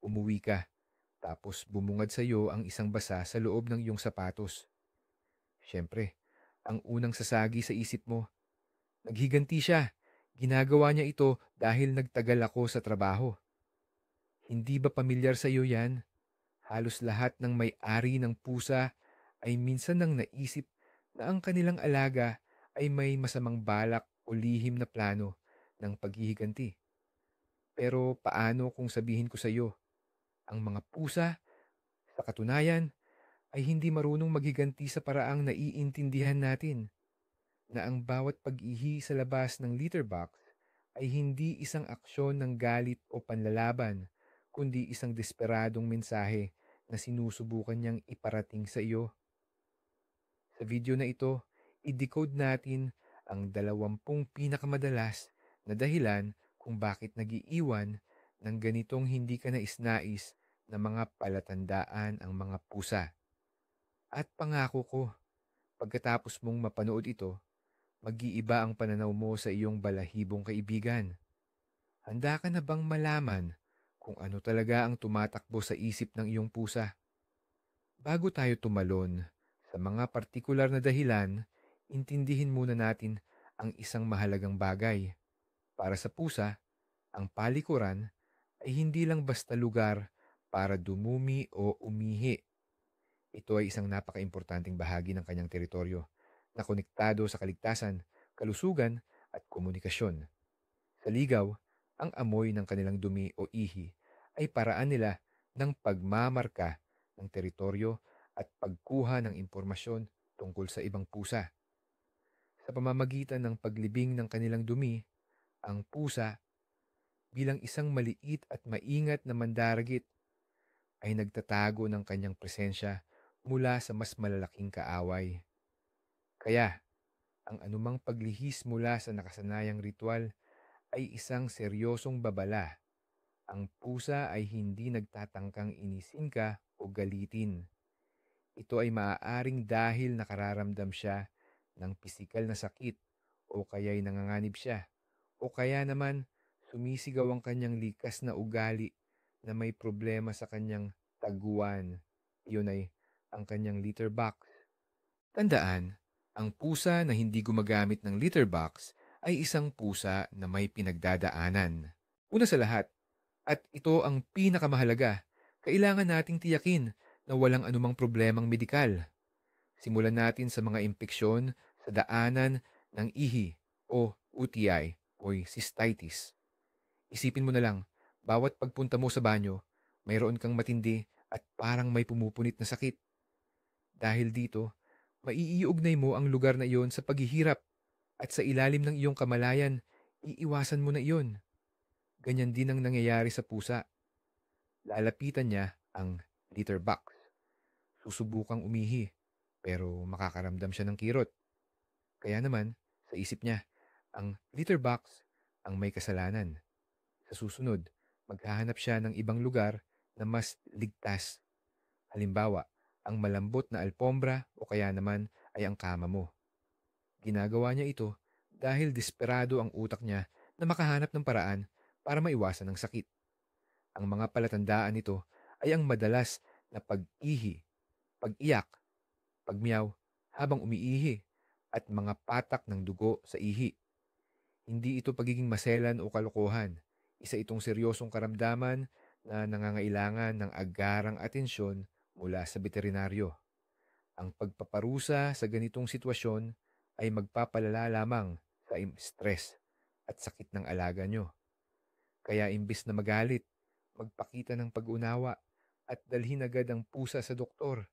Umuwi ka, tapos bumungad sa iyo ang isang basa sa loob ng iyong sapatos. Siyempre, ang unang sasagi sa isip mo, naghiganti siya. Ginagawa niya ito dahil nagtagal ako sa trabaho. Hindi ba pamilyar sa iyo yan? Halos lahat ng may-ari ng pusa ay minsan nang naisip na ang kanilang alaga ay may masamang balak o lihim na plano ng paghihiganti. Pero paano kung sabihin ko sa iyo, ang mga pusa, sa katunayan, ay hindi marunong maghiganti sa paraang naiintindihan natin, na ang bawat pag-ihi sa labas ng litter box ay hindi isang aksyon ng galit o panlalaban, kundi isang desperadong mensahe na sinusubukan niyang iparating sa iyo. Sa video na ito, i-decode natin ang 20 pinakamadalas na dahilan kung bakit nagiiwan ng ganitong hindi ka nais-nais na mga palatandaan ang mga pusa. At pangako ko, pagkatapos mong mapanood ito, mag-iiba ang pananaw mo sa iyong balahibong kaibigan. Handa ka na bang malaman kung ano talaga ang tumatakbo sa isip ng iyong pusa? Bago tayo tumalon sa mga partikular na dahilan, intindihin muna natin ang isang mahalagang bagay. Para sa pusa, ang palikuran ay hindi lang basta lugar para dumumi o umihi. Ito ay isang napakaimportanteng bahagi ng kanyang teritoryo na konektado sa kaligtasan, kalusugan at komunikasyon. Sa ligaw, ang amoy ng kanilang dumi o ihi ay paraan nila ng pagmamarka ng teritoryo at pagkuha ng impormasyon tungkol sa ibang pusa. Sa pamamagitan ng paglibing ng kanilang dumi, ang pusa, bilang isang maliit at maingat na mandaragit, ay nagtatago ng kanyang presensya mula sa mas malalaking kaaway. Kaya, ang anumang paglihis mula sa nakasanayang ritual ay isang seryosong babala. Ang pusa ay hindi nagtatangkang inisin ka o galitin. Ito ay maaaring dahil nakararamdam siya ng pisikal na sakit o kaya'y nanganganib siya o kaya naman sumisigaw ang kanyang likas na ugali na may problema sa kanyang taguan. Iyon ay ang kanyang litter box. Tandaan, ang pusa na hindi gumagamit ng litter box ay isang pusa na may pinagdadaanan. Una sa lahat, at ito ang pinakamahalaga, kailangan nating tiyakin na walang anumang problemang medikal. Simulan natin sa mga impeksyon sa daanan ng ihi o UTI o cystitis. Isipin mo na lang, bawat pagpunta mo sa banyo, mayroon kang matindi at parang may pumupunit na sakit. Dahil dito, maiiugnay mo ang lugar na iyon sa paghihirap at sa ilalim ng iyong kamalayan, iiwasan mo na iyon. Ganyan din ang nangyayari sa pusa. Lalapitan niya ang litter box. Susubukang umihi, pero makakaramdam siya ng kirot. Kaya naman, sa isip niya, ang litter box ang may kasalanan. Sa susunod, maghahanap siya ng ibang lugar na mas ligtas. Halimbawa, ang malambot na alpombra o kaya naman ay ang kama mo. Ginagawa niya ito dahil desperado ang utak niya na makahanap ng paraan para maiwasan ang sakit. Ang mga palatandaan nito ay ang madalas na pag-ihi, pag-iyak, pagmiyaw habang umiihi at mga patak ng dugo sa ihi. Hindi ito pagiging maselan o kalokohan. Isa itong seryosong karamdaman na nangangailangan ng agarang atensyon mula sa veterinaryo. Ang pagpaparusa sa ganitong sitwasyon ay magpapalala lamang sa stress at sakit ng alaga nyo. Kaya imbis na magalit, magpakita ng pag-unawa at dalhin agad ang pusa sa doktor.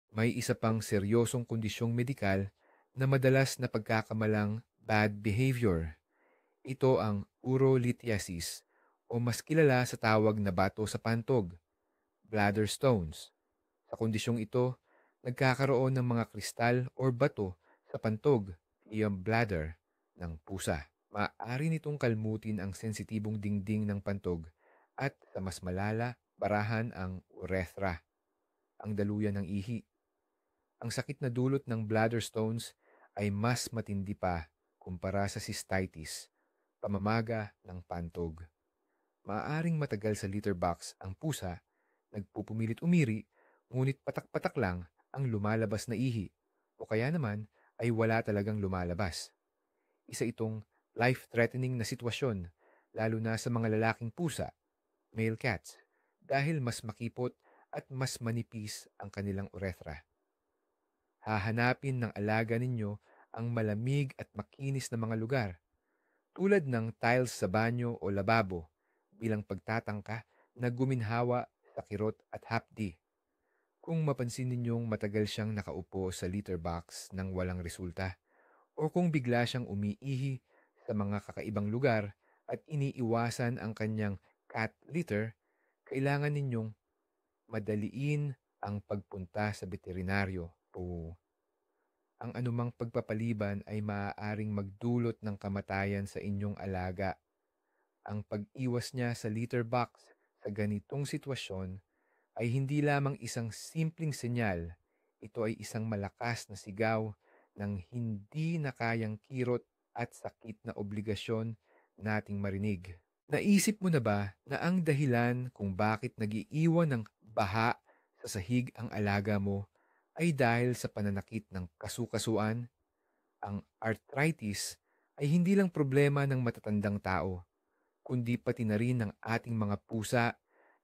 May isa pang seryosong kondisyong medikal na madalas na pagkakamalang bad behavior. Ito ang urolithiasis o mas kilala sa tawag na bato sa pantog, bladder stones. Sa kondisyong ito, nagkakaroon ng mga kristal o bato sa pantog, iyong bladder, ng pusa. Maaari nitong kalmutin ang sensitibong dingding ng pantog at sa mas malala, barahan ang urethra, ang daluyan ng ihi. Ang sakit na dulot ng bladder stones ay mas matindi pa kumpara sa cystitis, pamamaga ng pantog. Maaaring matagal sa litter box ang pusa, nagpupumilit umiri, ngunit patak-patak lang ang lumalabas na ihi, o kaya naman ay wala talagang lumalabas. Isa itong life-threatening na sitwasyon, lalo na sa mga lalaking pusa, male cats, dahil mas makipot at mas manipis ang kanilang urethra. Hahanapin ng alaga ninyo ang malamig at makinis na mga lugar, tulad ng tiles sa banyo o lababo, bilang pagtatangka na guminhawa sa kirot at hapdi. Kung mapansin ninyong matagal siyang nakaupo sa litter box nang walang resulta, o kung bigla siyang umiihi sa mga kakaibang lugar at iniiwasan ang kanyang cat litter, kailangan ninyong madaliin ang pagpunta sa veterinaryo o ang anumang pagpapaliban ay maaaring magdulot ng kamatayan sa inyong alaga. Ang pag-iwas niya sa litter box sa ganitong sitwasyon ay hindi lamang isang simpleng senyal, ito ay isang malakas na sigaw ng hindi na kayang kirot at sakit na obligasyon nating marinig. Naisip mo na ba na ang dahilan kung bakit nagiiwan ng baha sa sahig ang alaga mo ay dahil sa pananakit ng kasukasuan? Ang arthritis ay hindi lang problema ng matatandang tao, kundi pati na rin ng ating mga pusa,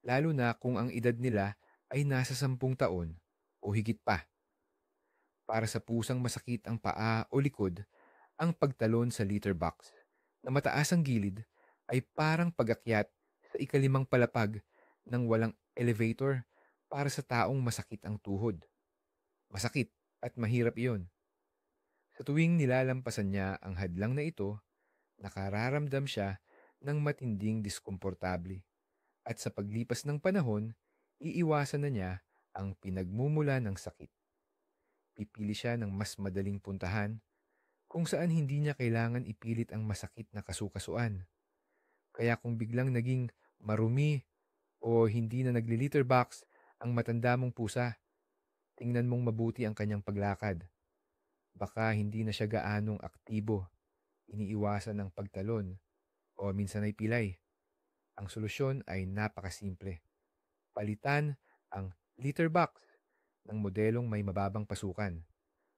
lalo na kung ang edad nila ay nasa 10 taon o higit pa. Para sa pusang masakit ang paa o likod, ang pagtalon sa litter box na mataas ang gilid ay parang pagakyat sa ikalimang palapag ng walang elevator para sa taong masakit ang tuhod. Masakit at mahirap iyon. Sa tuwing nilalampasan niya ang hadlang na ito, nakararamdam siya ng matinding diskomportable. At sa paglipas ng panahon, iiwasan na niya ang pinagmumula ng sakit. Pipili siya ng mas madaling puntahan kung saan hindi niya kailangan ipilit ang masakit na kasukasuan. Kaya kung biglang naging marumi o hindi na nagli-litter box ang matanda mong pusa, tingnan mong mabuti ang kanyang paglakad. Baka hindi na siya gaanong aktibo, iniiwasan ang pagtalon, o minsan ay pilay. Ang solusyon ay napakasimple. Palitan ang litter box ng modelong may mababang pasukan.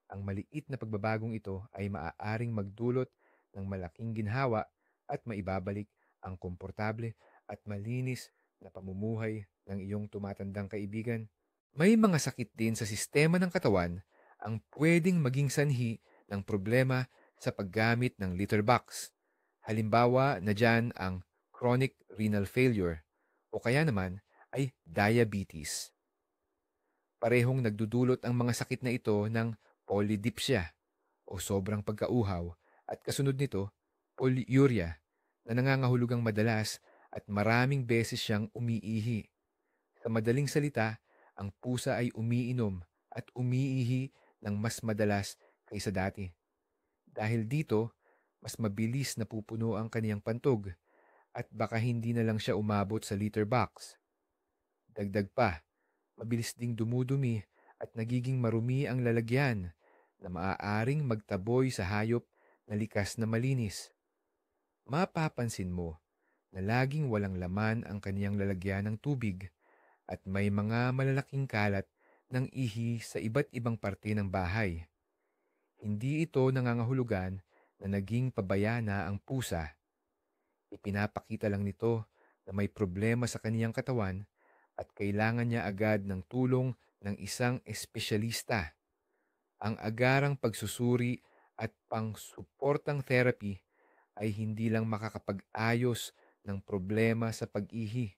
Ang maliit na pagbabagong ito ay maaaring magdulot ng malaking ginhawa at maibabalik ang komportable at malinis na pamumuhay ng iyong tumatandang kaibigan. May mga sakit din sa sistema ng katawan ang pwedeng maging sanhi ng problema sa paggamit ng litter box. Halimbawa na dyan ang chronic renal failure o kaya naman ay diabetes. Parehong nagdudulot ang mga sakit na ito ng polydipsia o sobrang pagkauhaw at kasunod nito, polyuria na nangangahulugang madalas at maraming beses siyang umiihi. Sa madaling salita, ang pusa ay umiinom at umiihi ng mas madalas kaysa dati. Dahil dito, mas mabilis napupuno ang kaniyang pantog at baka hindi na lang siya umabot sa litter box. Dagdag pa, mabilis ding dumudumi at nagiging marumi ang lalagyan na maaaring magtaboy sa hayop na likas na malinis. Mapapansin mo na laging walang laman ang kaniyang lalagyan ng tubig at may mga malalaking kalat ng ihi sa iba't ibang parte ng bahay. Hindi ito nangangahulugan na naging pabaya na ang pusa. Ipinapakita lang nito na may problema sa kaniyang katawan at kailangan niya agad ng tulong ng isang espesyalista. Ang agarang pagsusuri at pang-suportang therapy ay hindi lang makakapag-ayos ng problema sa pag-ihi,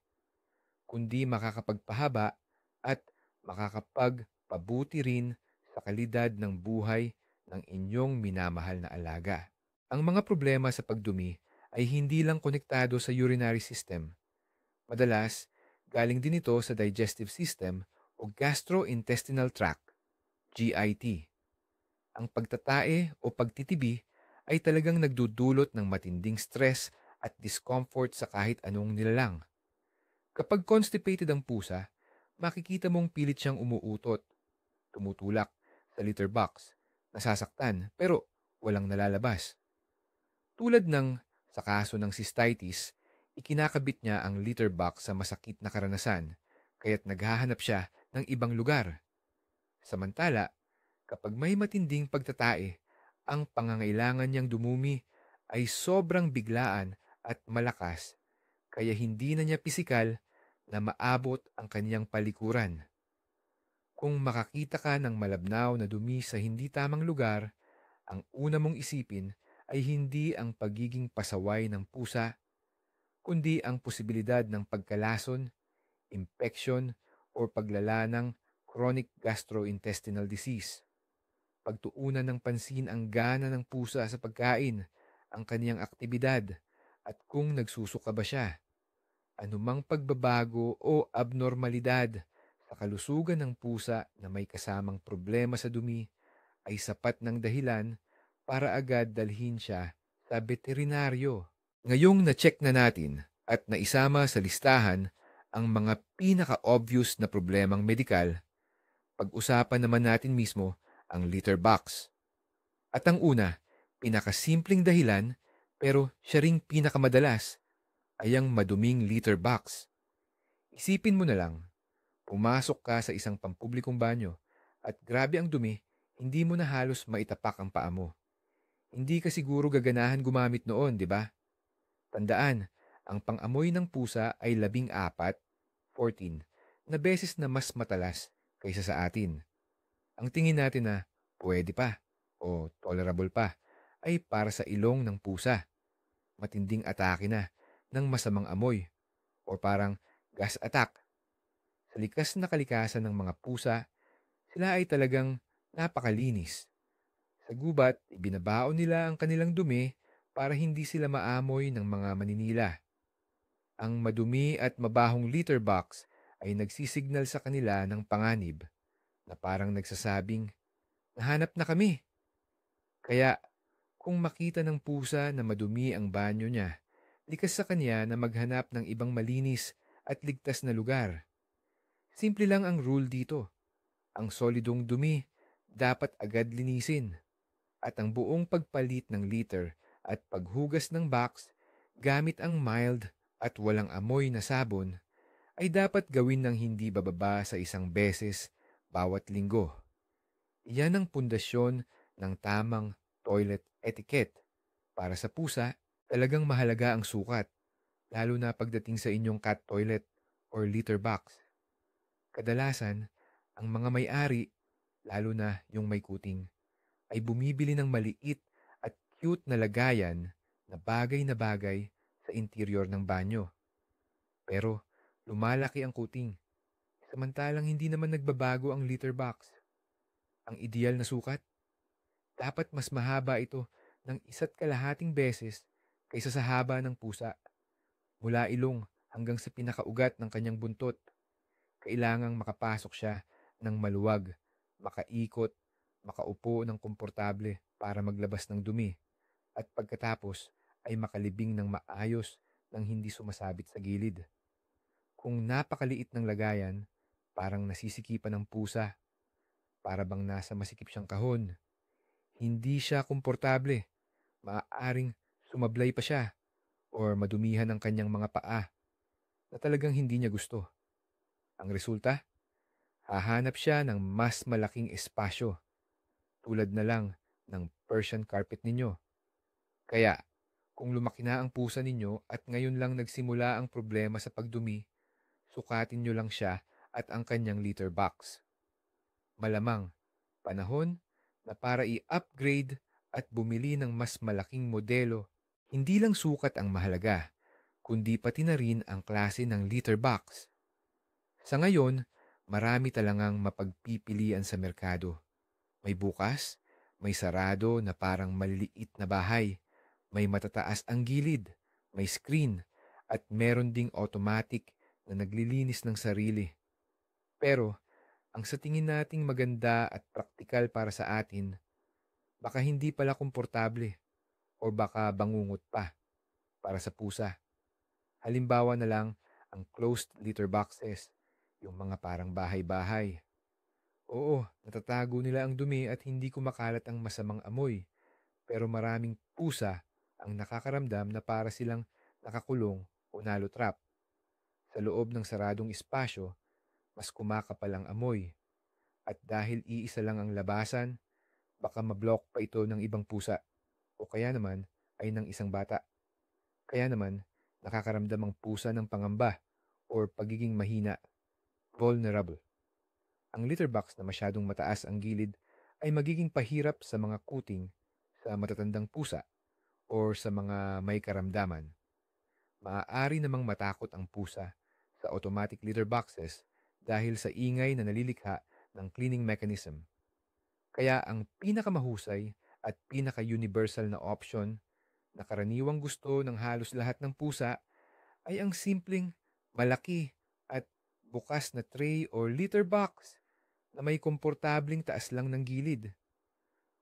kundi makakapagpahaba at makakapagpabuti rin sa kalidad ng buhay ng inyong minamahal na alaga. Ang mga problema sa pagdumi ay hindi lang konektado sa urinary system. Madalas, galing din ito sa digestive system o gastrointestinal tract, GIT. Ang pagtatae o pagtitibi ay talagang nagdudulot ng matinding stress at discomfort sa kahit anong nilalang. Kapag constipated ang pusa, makikita mong pilit siyang umuutot, tumutulak sa litter box, nasasaktan pero walang nalalabas. Tulad ng sa kaso ng cystitis, Ikinakabit niya ang litter box sa masakit na karanasan, kaya't naghahanap siya ng ibang lugar. Samantala, kapag may matinding pagtatae, ang pangangailangan niyang dumumi ay sobrang biglaan at malakas, kaya hindi na niya pisikal na maabot ang kaniyang palikuran. Kung makakita ka ng malabnaw na dumi sa hindi tamang lugar, ang una mong isipin ay hindi ang pagiging pasaway ng pusa, kundi ang posibilidad ng pagkalason, infection, o paglala ng chronic gastrointestinal disease. Pagtuunan ng pansin ang gana ng pusa sa pagkain, ang kaniyang aktibidad, at kung nagsusuka ba siya. Anumang pagbabago o abnormalidad sa kalusugan ng pusa na may kasamang problema sa dumi ay sapat ng dahilan para agad dalhin siya sa veterinaryo. Ngayong na-check na natin at naisama sa listahan ang mga pinaka-obvious na problemang medikal, pag-usapan naman natin mismo ang litter box. At ang una, pinakasimpleng dahilan pero siya ring pinakamadalas ay ang maduming litter box. Isipin mo na lang, pumasok ka sa isang pampublikong banyo at grabe ang dumi, hindi mo na halos maitapak ang paa mo. Hindi ka siguro gaganahan gumamit noon, di ba? Tandaan, ang pang-amoy ng pusa ay 14, 14, na beses na mas matalas kaysa sa atin. Ang tingin natin na pwede pa o tolerable pa ay para sa ilong ng pusa. Matinding atake na ng masamang amoy o parang gas attack. Sa likas na kalikasan ng mga pusa, sila ay talagang napakalinis. Sa gubat, ibinabaon nila ang kanilang dumi para hindi sila maamoy ng mga maninila. Ang madumi at mabahong litter box ay nagsisignal sa kanila ng panganib na parang nagsasabing, nahanap na kami. Kaya kung makita ng pusa na madumi ang banyo niya, likas sa kanya na maghanap ng ibang malinis at ligtas na lugar. Simple lang ang rule dito. Ang solidong dumi dapat agad linisin at ang buong pagpalit ng litter at paghugas ng box gamit ang mild at walang amoy na sabon ay dapat gawin ng hindi bababa sa 1 beses bawat linggo. Iyan ang pundasyon ng tamang toilet etiquette. Para sa pusa, talagang mahalaga ang sukat, lalo na pagdating sa inyong cat toilet or litter box. Kadalasan, ang mga may-ari, lalo na yung may kuting, ay bumibili ng maliit at cute na lagayan na bagay sa interior ng banyo. Pero lumalaki ang kuting, samantalang hindi naman nagbabago ang litter box. Ang ideal na sukat, dapat mas mahaba ito ng 1.5 beses kaysa sa haba ng pusa. Mula ilong hanggang sa pinakaugat ng kanyang buntot. Kailangang makapasok siya ng maluwag, makaikot, makaupo ng komportable para maglabas ng dumi, at pagkatapos ay makalibing ng maayos nang hindi sumasabit sa gilid. Kung napakaliit ng lagayan, parang nasisikipan ng pusa, para bang nasa masikip siyang kahon. Hindi siya komportable, maaaring sumablay pa siya or madumihan ang kanyang mga paa na talagang hindi niya gusto. Ang resulta, hahanap siya ng mas malaking espasyo tulad na lang ng Persian carpet ninyo. Kaya, kung lumaki na ang pusa ninyo at ngayon lang nagsimula ang problema sa pagdumi, sukatin nyo lang siya at ang kanyang litter box. Malamang, panahon na para i-upgrade at bumili ng mas malaking modelo. Hindi lang sukat ang mahalaga, kundi pati na rin ang klase ng litter box. Sa ngayon, marami talagang mapagpipilian sa merkado. May bukas, may sarado na parang maliliit na bahay, may matataas ang gilid, may screen, at meron ding automatic na naglilinis ng sarili. Pero, ang sa tingin nating maganda at praktikal para sa atin, baka hindi pala komportable o baka bangungot pa para sa pusa. Halimbawa na lang ang closed litter boxes, yung mga parang bahay-bahay. Oo, natatago nila ang dumi at hindi kumakalat ang masamang amoy. Pero maraming pusa ang nakakaramdam na para silang nakakulong o nalo trap. Sa loob ng saradong espasyo, mas kumakapal ang amoy. At dahil iisa lang ang labasan, baka mablock pa ito ng ibang pusa o kaya naman ay ng isang bata. Kaya naman, nakakaramdam ang pusa ng pangamba or pagiging mahina, vulnerable. Ang litter box na masyadong mataas ang gilid ay magiging pahirap sa mga kuting, sa matatandang pusa, or sa mga may karamdaman. Maaari namang matakot ang pusa sa automatic litter boxes dahil sa ingay na nalilikha ng cleaning mechanism. Kaya ang pinakamahusay at pinaka-universal na option na karaniwang gusto ng halos lahat ng pusa ay ang simpleng, malaki at bukas na tray or litter box na may komportabling taas lang ng gilid.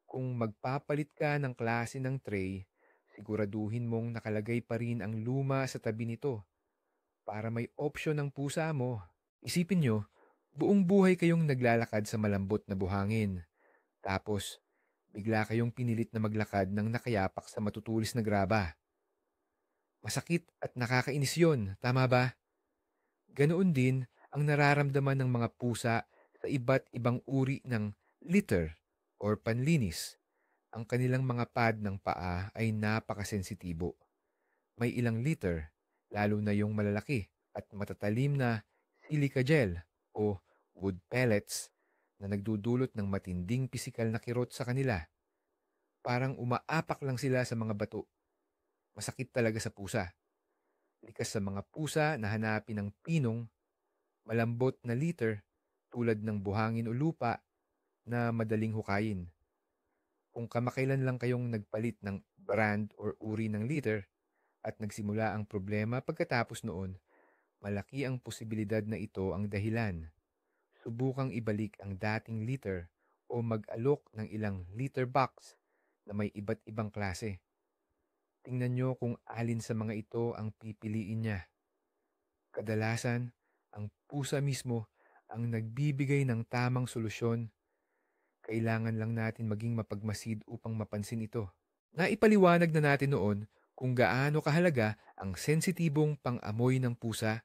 Kung magpapalit ka ng klase ng tray, siguraduhin mong nakalagay pa rin ang luma sa tabi nito para may opsyon ng pusa mo. Isipin nyo, buong buhay kayong naglalakad sa malambot na buhangin. Tapos, bigla kayong pinilit na maglakad ng nakayapak sa matutulis na graba. Masakit at nakakainis yun, tama ba? Ganoon din ang nararamdaman ng mga pusa sa iba't ibang uri ng litter or panlinis. Ang kanilang mga pad ng paa ay napakasensitibo. May ilang litter, lalo na yung malalaki at matatalim na silica gel o wood pellets na nagdudulot ng matinding pisikal na kirot sa kanila. Parang umaapak lang sila sa mga bato. Masakit talaga sa pusa. Likas sa mga pusa na hanapin ng pinong, malambot na litter tulad ng buhangin o lupa na madaling hukayin. Kung kamakailan lang kayong nagpalit ng brand or uri ng litter at nagsimula ang problema pagkatapos noon, malaki ang posibilidad na ito ang dahilan. Subukang ibalik ang dating litter o mag-alok ng ilang litter box na may iba't ibang klase. Tingnan nyo kung alin sa mga ito ang pipiliin niya. Kadalasan, ang pusa mismo ang nagbibigay ng tamang solusyon. Kailangan lang natin maging mapagmasid upang mapansin ito. Naipaliwanag na natin noon kung gaano kahalaga ang sensitibong pang-amoy ng pusa,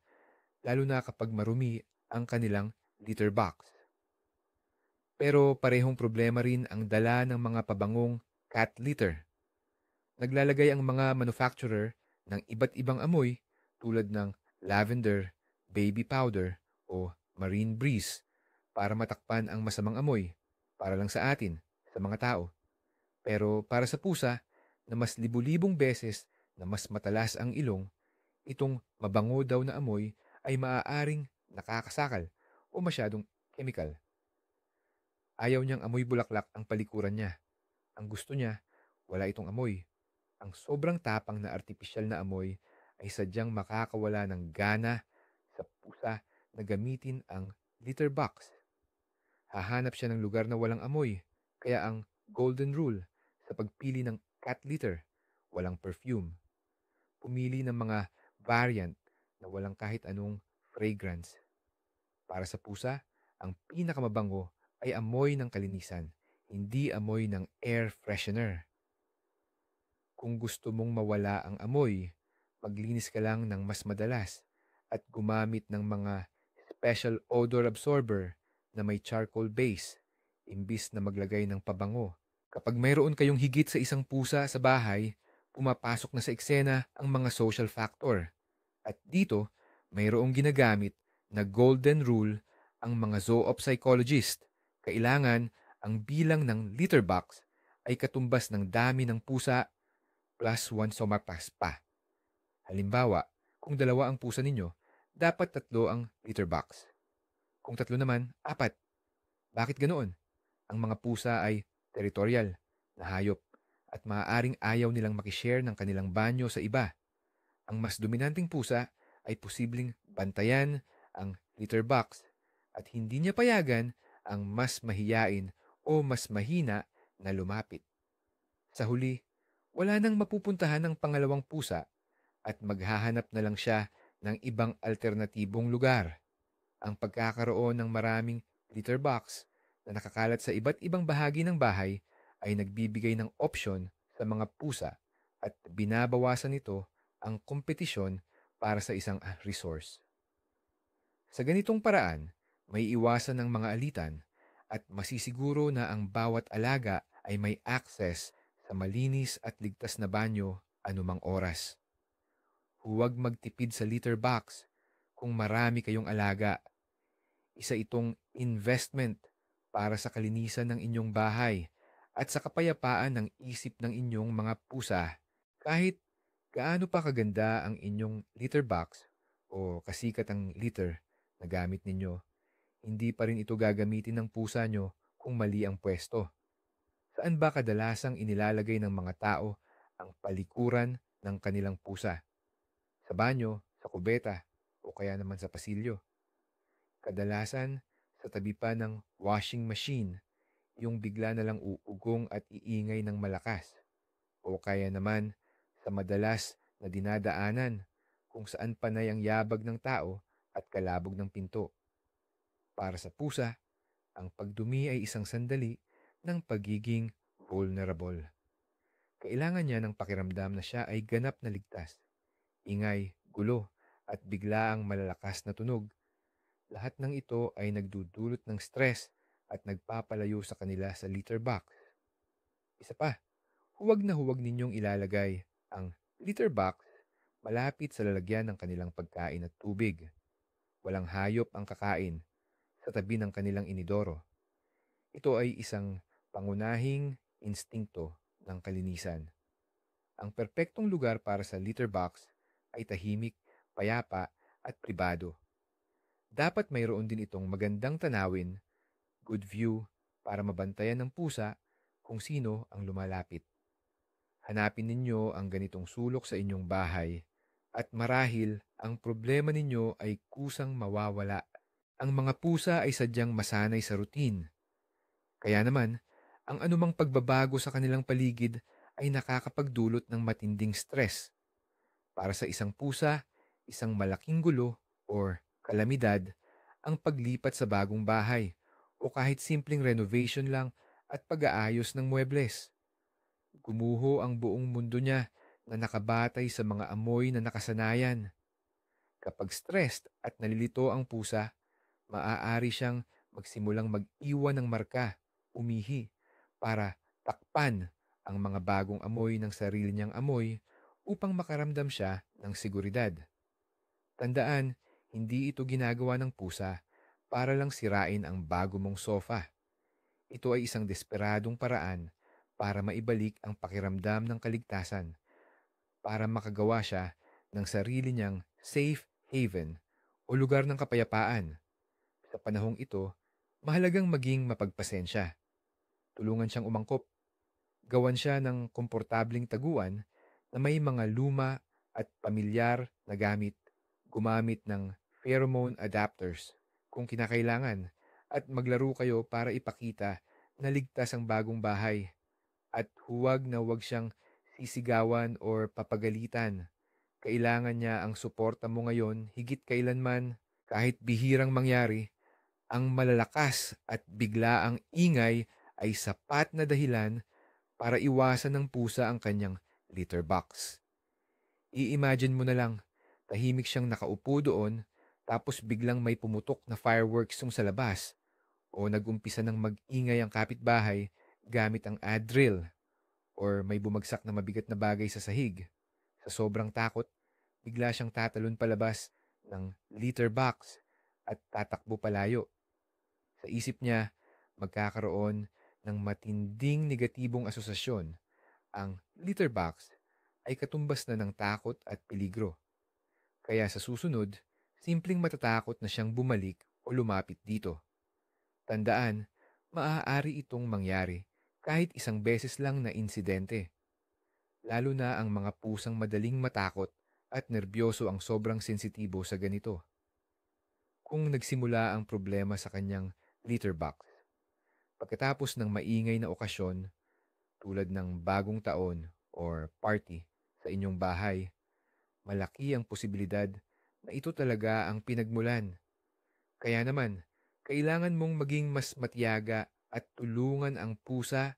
lalo na kapag marumi ang kanilang litter box. Pero parehong problema rin ang dala ng mga pabangong cat litter. Naglalagay ang mga manufacturer ng iba't ibang amoy tulad ng lavender, baby powder o marine breeze para matakpan ang masamang amoy para lang sa atin, sa mga tao. Pero para sa pusa na mas libu-libong beses na mas matalas ang ilong, itong mabango daw na amoy ay maaaring nakakasakal o masyadong chemical. Ayaw niyang amoy bulaklak ang palikuran niya. Ang gusto niya, wala itong amoy. Ang sobrang tapang na artipisyal na amoy ay sadyang makakawala ng gana sa pusa na gamitin ang litter box. Hahanap siya ng lugar na walang amoy, kaya ang golden rule sa pagpili ng cat litter, walang perfume. Pumili ng mga variant na walang kahit anong fragrance. Para sa pusa, ang pinakamabango ay amoy ng kalinisan, hindi amoy ng air freshener. Kung gusto mong mawala ang amoy, maglinis ka lang ng mas madalas at gumamit ng mga special odor absorber na may charcoal base imbis na maglagay ng pabango. Kapag mayroon kayong higit sa isang pusa sa bahay, pumapasok na sa eksena ang mga social factor. At dito, mayroong ginagamit na golden rule ang mga zoopsychologist. Kailangan ang bilang ng litter box ay katumbas ng dami ng pusa plus 1 sumapas pa. Halimbawa, kung 2 ang pusa ninyo, dapat 3 ang litter box. Kung 3 naman, 4. Bakit ganoon? Ang mga pusa ay territorial na hayop at maaaring ayaw nilang makishare ng kanilang banyo sa iba. Ang mas dominanteng pusa ay posibleng bantayan ang litter box at hindi niya payagan ang mas mahiyain o mas mahina na lumapit. Sa huli, wala nang mapupuntahan ng pangalawang pusa at maghahanap na lang siya ng ibang alternatibong lugar. Ang pagkakaroon ng maraming litter box na nakakalat sa iba't ibang bahagi ng bahay ay nagbibigay ng opsyon sa mga pusa at binabawasan nito ang kompetisyon para sa isang resource. Sa ganitong paraan, may iwasan ng mga alitan at masisiguro na ang bawat alaga ay may access sa malinis at ligtas na banyo anumang oras. Huwag magtipid sa litter box kung marami kayong alaga. Isa itong investment para sa kalinisan ng inyong bahay at sa kapayapaan ng isip ng inyong mga pusa. Kahit gaano pa kaganda ang inyong litter box o kasikat ang litter na gamit ninyo, hindi pa rin ito gagamitin ng pusa nyo kung mali ang pwesto. Saan ba kadalasang inilalagay ng mga tao ang palikuran ng kanilang pusa? Sa banyo, sa kubeta, o kaya naman sa pasilyo. Kadalasan, sa tabi pa ng washing machine, yung bigla na lang uugong at iingay ng malakas. O kaya naman, sa madalas na dinadaanan kung saan panay ang yabag ng tao at kalabog ng pinto. Para sa pusa, ang pagdumi ay isang sandali ng pagiging vulnerable. Kailangan niya ng pakiramdam na siya ay ganap na ligtas. Ingay, gulo, at biglaang malalakas na tunog. Lahat ng ito ay nagdudulot ng stress at nagpapalayo sa kanila sa litter box. Isa pa, huwag ninyong ilalagay ang litter box malapit sa lalagyan ng kanilang pagkain at tubig. Walang hayop ang kakain sa tabi ng kanilang inidoro. Ito ay isang pangunahing instingto ng kalinisan. Ang perpektong lugar para sa litter box ay tahimik, payapa at pribado. Dapat mayroon din itong magandang tanawin, good view, para mabantayan ng pusa kung sino ang lumalapit. Hanapin ninyo ang ganitong sulok sa inyong bahay at marahil ang problema ninyo ay kusang mawawala. Ang mga pusa ay sadyang masanay sa routine. Kaya naman, ang anumang pagbabago sa kanilang paligid ay nakakapagdulot ng matinding stress. Para sa isang pusa, isang malaking gulo or kalamidad ang paglipat sa bagong bahay o kahit simpleng renovation lang at pag-aayos ng muebles. Gumuho ang buong mundo niya na nakabatay sa mga amoy na nakasanayan. Kapag stressed at nalilito ang pusa, maaari siyang magsimulang mag-iwan ng marka, umihi, para takpan ang mga bagong amoy ng sarili niyang amoy upang makaramdam siya ng seguridad. Tandaan, hindi ito ginagawa ng pusa para lang sirain ang bago mong sofa. Ito ay isang desperadong paraan para maibalik ang pakiramdam ng kaligtasan, para makagawa siya ng sarili niyang safe haven o lugar ng kapayapaan. Sa panahong ito, mahalagang maging mapagpasensya. Tulungan siyang umangkop. Gawan siya ng komportabling taguan na may mga luma at pamilyar na gamit. Gumamit ng pheromone adapters kung kinakailangan at maglaro kayo para ipakita na ligtas ang bagong bahay. At huwag na huwag siyang sisigawan or papagalitan. Kailangan niya ang suporta mo ngayon higit kailanman. Kahit bihirang mangyari, ang malalakas at biglaang ingay ay sapat na dahilan para iwasan ng pusa ang kanyang litter box. I-imagine mo na lang, tahimik siyang nakaupo doon, tapos biglang may pumutok na fireworks sa labas o nag-umpisa ng mag-ingay ang kapitbahay gamit ang drill or may bumagsak na mabigat na bagay sa sahig. Sa sobrang takot, bigla siyang tatalon palabas ng litter box at tatakbo palayo. Sa isip niya, magkakaroon ng matinding negatibong asosasyon. Ang litter box ay katumbas na ng takot at peligro. Kaya sa susunod, simpleng matatakot na siyang bumalik o lumapit dito. Tandaan, maaari itong mangyari kahit isang beses lang na insidente. Lalo na ang mga pusang madaling matakot at nerbyoso ang sobrang sensitibo sa ganito. Kung nagsimula ang problema sa kanyang litter box, pagkatapos ng maingay na okasyon tulad ng bagong taon or party sa inyong bahay, malaki ang posibilidad na ito talaga ang pinagmulan. Kaya naman, kailangan mong maging mas matiyaga at tulungan ang pusa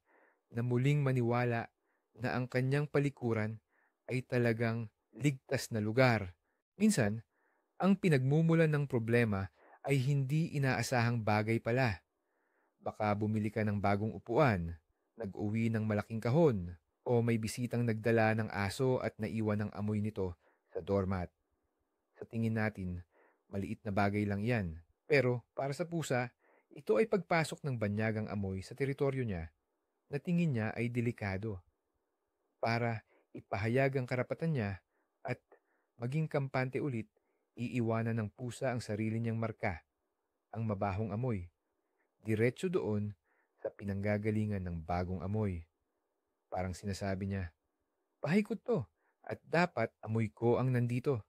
na muling maniwala na ang kanyang palikuran ay talagang ligtas na lugar Minsan, ang pinagmumulan ng problema ay hindi inaasahang bagay pala. Baka bumili ka ng bagong upuan, nag-uwi ng malaking kahon, o may bisitang nagdala ng aso at naiwan ng amoy nito sa doormat. Sa tingin natin, maliit na bagay lang yan. Pero para sa pusa, ito ay pagpasok ng banyagang amoy sa teritoryo niya na tingin niya ay delikado para ipahayag ang karapatan niya at maging kampante ulit, iiwanan ng pusa ang sarili niyang marka, ang mabahong amoy, diretso doon sa pinanggagalingan ng bagong amoy. Parang sinasabi niya, bahay ko to at dapat amoy ko ang nandito.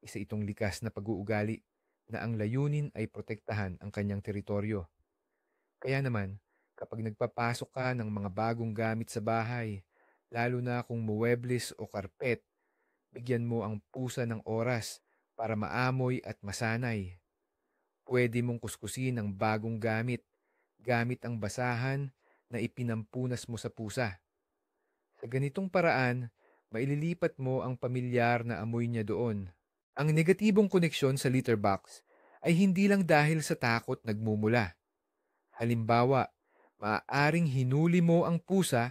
Isa itong likas na pag-uugali na ang layunin ay protektahan ang kanyang teritoryo. Kaya naman, kapag nagpapasok ka ng mga bagong gamit sa bahay, lalo na kung muwebles o karpet, bigyan mo ang pusa ng oras para maamoy at masanay. Pwede mong kuskusin ang bagong gamit ang basahan na ipinampunas mo sa pusa. Sa ganitong paraan, maililipat mo ang pamilyar na amoy niya doon. Ang negatibong koneksyon sa litter box ay hindi lang dahil sa takot nagmumula. Halimbawa, maaaring hinuli mo ang pusa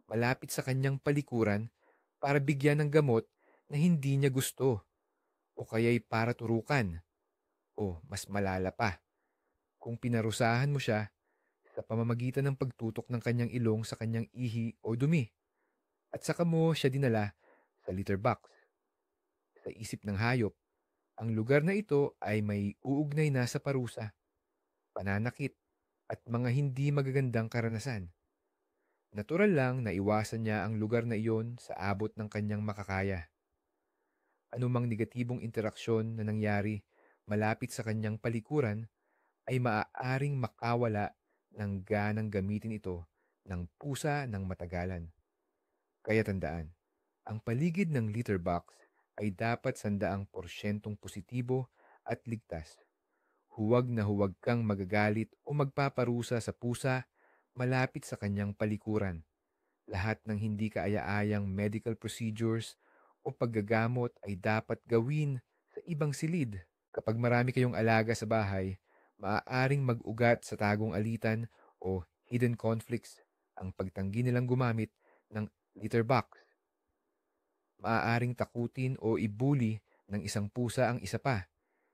malapit sa kanyang palikuran para bigyan ng gamot na hindi niya gusto o kaya'y para turukan o mas malala pa kung pinarusahan mo siya sa pamamagitan ng pagtutok ng kanyang ilong sa kanyang ihi o dumi at saka mo siya dinala sa litter box. Sa isip ng hayop, ang lugar na ito ay may uugnay na sa parusa, pananakit, at mga hindi magagandang karanasan. Natural lang na iwasan niya ang lugar na iyon sa abot ng kanyang makakaya. Anumang negatibong interaksyon na nangyari malapit sa kanyang palikuran ay maaaring makawala ng ganang gamitin ito ng pusa ng matagalan. Kaya tandaan, ang paligid ng litter box ay dapat 100% positibo at ligtas. Huwag kang magagalit o magpaparusa sa pusa malapit sa kanyang palikuran. Lahat ng hindi kaaya-ayang medical procedures o paggagamot ay dapat gawin sa ibang silid. Kapag marami kayong alaga sa bahay, maaaring mag-ugat sa tagong alitan o hidden conflicts ang pagtanggi nilang gumamit ng litter box. Maaaring takutin o ibuli ng isang pusa ang isa pa,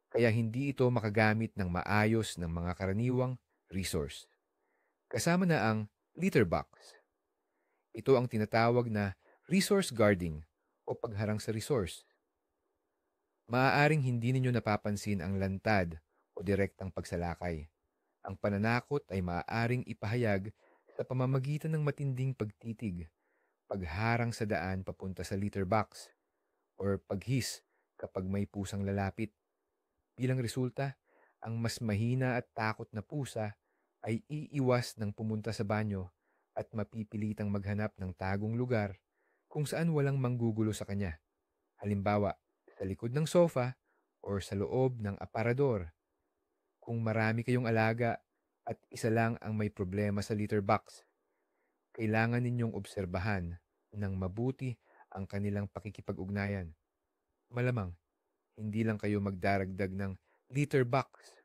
kaya hindi ito makagamit ng maayos ng mga karaniwang resource. Kasama na ang litter box. Ito ang tinatawag na resource guarding o pagharang sa resource. Maaaring hindi ninyo napapansin ang lantad o direktang pagsalakay. Ang pananakot ay maaaring ipahayag sa pamamagitan ng matinding pagtitig, pagharang sa daan papunta sa litter box, or paghis kapag may pusang lalapit. Bilang resulta, ang mas mahina at takot na pusa ay iiwas ng pumunta sa banyo at mapipilitang maghanap ng tagong lugar kung saan walang manggugulo sa kanya. Halimbawa, sa likod ng sofa or sa loob ng aparador. Kung marami kayong alaga at isa lang ang may problema sa litter box, kailangan ninyong obserbahan ng mabuti ang kanilang pakikipag-ugnayan. Malamang, hindi lang kayo magdaragdag ng litter box,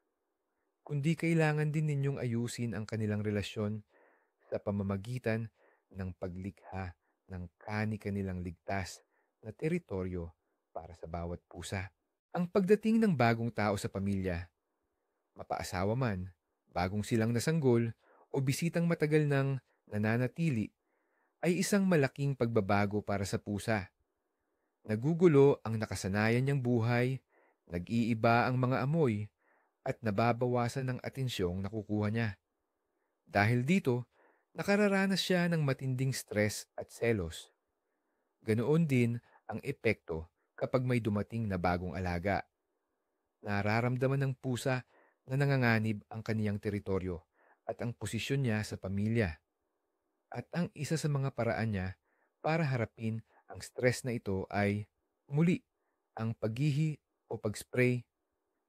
kundi kailangan din ninyong ayusin ang kanilang relasyon sa pamamagitan ng paglikha ng kani-kanilang ligtas na teritoryo para sa bawat pusa. Ang pagdating ng bagong tao sa pamilya, mapaasawa man, bagong silang nasanggol, o bisitang matagal nang nananatili, ay isang malaking pagbabago para sa pusa. Nagugulo ang nakasanayan niyang buhay, nag-iiba ang mga amoy, at nababawasan ng atensyong nakukuha niya. Dahil dito, nakararanas siya ng matinding stress at selos. Ganoon din ang epekto kapag may dumating na bagong alaga. Nararamdaman ng pusa na nanganganib ang kaniyang teritoryo at ang posisyon niya sa pamilya. At ang isa sa mga paraan niya para harapin ang stress na ito ay, muli, ang paghihi o pag-spray,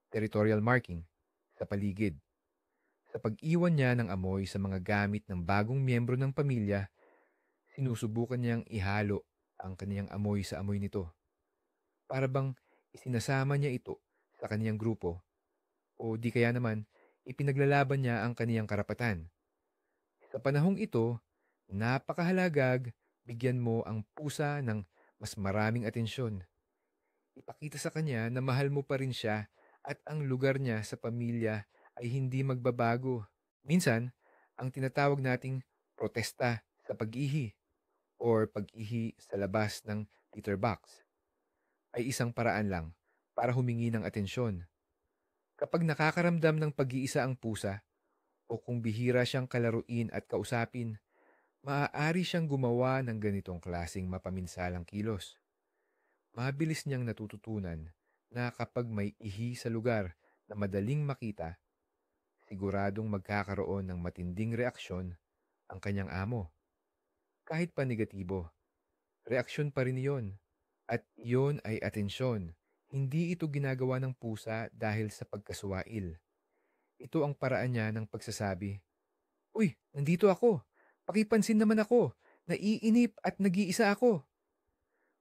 territorial marking, sa paligid. Sa pag-iwan niya ng amoy sa mga gamit ng bagong miyembro ng pamilya, sinusubukan niyang ihalo ang kaniyang amoy sa amoy nito. Para bang isinasama niya ito sa kaniyang grupo o di kaya naman ipinaglalaban niya ang kaniyang karapatan. Sa panahong ito, napakahalagag bigyan mo ang pusa ng mas maraming atensyon. Ipakita sa kanya na mahal mo pa rin siya at ang lugar niya sa pamilya ay hindi magbabago. Minsan, ang tinatawag nating protesta sa pag-ihi or pag-ihi sa labas ng litter box ay isang paraan lang para humingi ng atensyon. Kapag nakakaramdam ng pag-iisa ang pusa o kung bihira siyang kalaruin at kausapin, maaari siyang gumawa ng ganitong klasing mapaminsalang kilos. Mabilis niyang natututunan na kapag may ihi sa lugar na madaling makita, siguradong magkakaroon ng matinding reaksyon ang kanyang amo. Kahit pa negatibo, reaksyon pa rin iyon. At iyon ay atensyon. Hindi ito ginagawa ng pusa dahil sa pagkasuwail. Ito ang paraan niya ng pagsasabi, "Uy, nandito ako. Pakipansin naman ako. Naiinip at nag-iisa ako."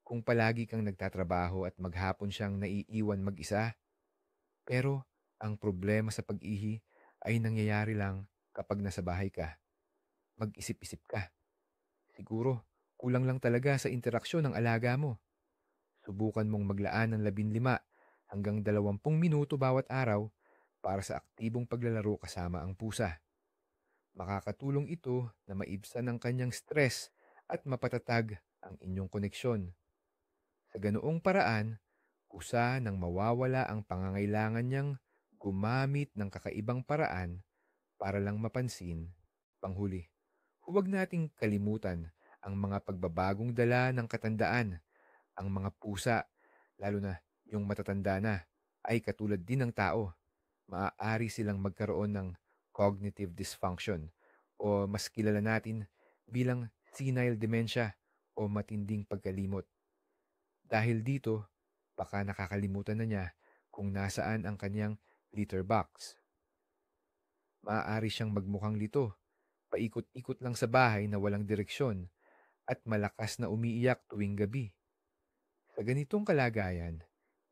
Kung palagi kang nagtatrabaho at maghapon siyang naiiwan mag-isa, pero ang problema sa pag-ihi ay nangyayari lang kapag nasa bahay ka. Mag-isip-isip ka. Siguro, kulang lang talaga sa interaksyon ng alaga mo. Subukan mong maglaan ng 15 hanggang 20 minuto bawat araw para sa aktibong paglalaro kasama ang pusa. Makakatulong ito na maibsan ang kanyang stress at mapatatag ang inyong koneksyon. Sa ganoong paraan, kusa nang mawawala ang pangangailangan niyang gumamit ng kakaibang paraan para lang mapansin. Panghuli, huwag nating kalimutan ang mga pagbabagong dala ng katandaan. Ang mga pusa, lalo na yung matatanda na, ay katulad din ng tao. Maaari silang magkaroon ng cognitive dysfunction o mas kilala natin bilang senile dementia o matinding pagkalimot. Dahil dito, baka nakakalimutan na niya kung nasaan ang kanyang litter box. Maaari siyang magmukhang lito, paikot-ikot lang sa bahay na walang direksyon at malakas na umiiyak tuwing gabi. Sa ganitong kalagayan,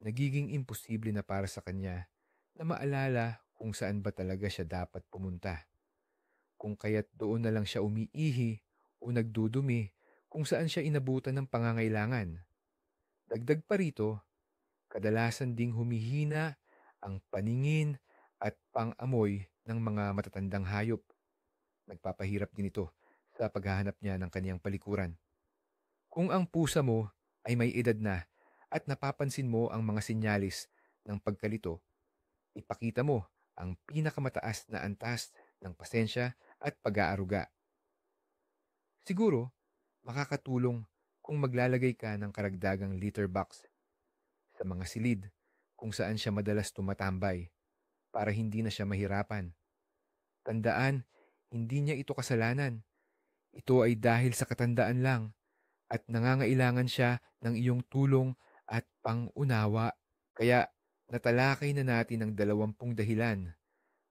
nagiging imposible na para sa kanya na maalala kung saan ba talaga siya dapat pumunta. Kung kaya't doon na lang siya umiihi o nagdudumi kung saan siya inabutan ng pangangailangan. Dagdag pa rito, kadalasan ding humihina ang paningin at pang-amoy ng mga matatandang hayop. Nagpapahirap din ito sa paghahanap niya ng kaniyang palikuran. Kung ang pusa mo ay may edad na at napapansin mo ang mga sinyalis ng pagkalito, ipakita mo ang pinakamataas na antas ng pasensya at pag-aaruga. Siguro, makakatulong kung maglalagay ka ng karagdagang litter box sa mga silid kung saan siya madalas tumatambay para hindi na siya mahirapan. Tandaan, hindi niya ito kasalanan. Ito ay dahil sa katandaan lang at nangangailangan siya ng iyong tulong at pang-unawa. Kaya natalakay na natin ang 20 dahilan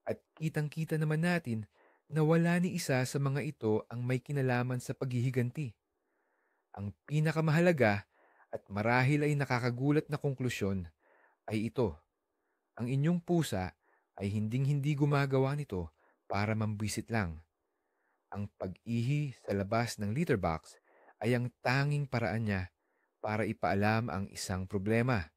at kitang-kita naman natin na wala ni isa sa mga ito ang may kinalaman sa paghihiganti. Ang pinakamahalaga at marahil ay nakakagulat na konklusyon ay ito. Ang inyong pusa ay hinding-hindi gumagawa nito para mambwisit lang. Ang pag-ihi sa labas ng litter box ay ang tanging paraan niya para ipaalam ang isang problema.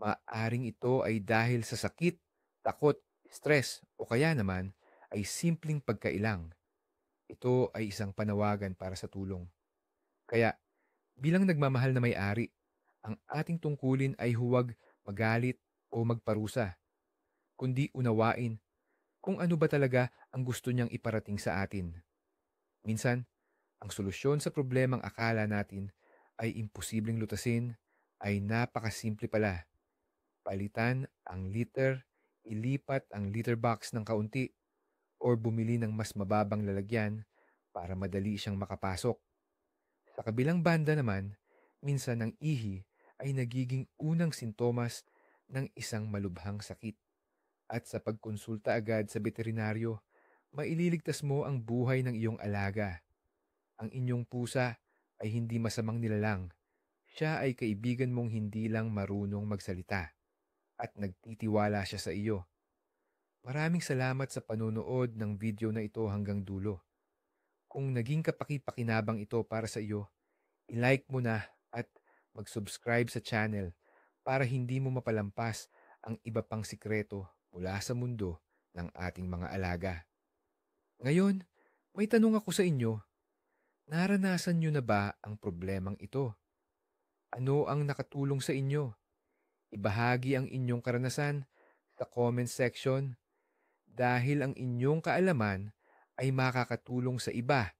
Maaring ito ay dahil sa sakit, takot, stress o kaya naman ay simpleng pagkailang. Ito ay isang panawagan para sa tulong. Kaya bilang nagmamahal na may-ari, ang ating tungkulin ay huwag magalit o magparusa, kundi unawain kung ano ba talaga ang gusto niyang iparating sa atin. Minsan, ang solusyon sa problemang akala natin ay imposibleng lutasin ay napakasimple pala. Palitan ang litter, ilipat ang litter box ng kaunti, or bumili ng mas mababang lalagyan para madali siyang makapasok. Sa kabilang banda naman, minsan ang ihi ay nagiging unang sintomas ng isang malubhang sakit. At sa pagkonsulta agad sa veterinaryo, maililigtas mo ang buhay ng iyong alaga. Ang inyong pusa ay hindi masamang nilalang. Siya ay kaibigan mong hindi lang marunong magsalita at nagtitiwala siya sa iyo. Maraming salamat sa panunood ng video na ito hanggang dulo. Kung naging kapaki-pakinabang ito para sa iyo, i-like mo na at mag-subscribe sa channel para hindi mo mapalampas ang iba pang sikreto mula sa mundo ng ating mga alaga. Ngayon, may tanong ako sa inyo. Naranasan nyo na ba ang problemang ito? Ano ang nakatulong sa inyo? Ibahagi ang inyong karanasan sa comment section dahil ang inyong kaalaman ay makakatulong sa iba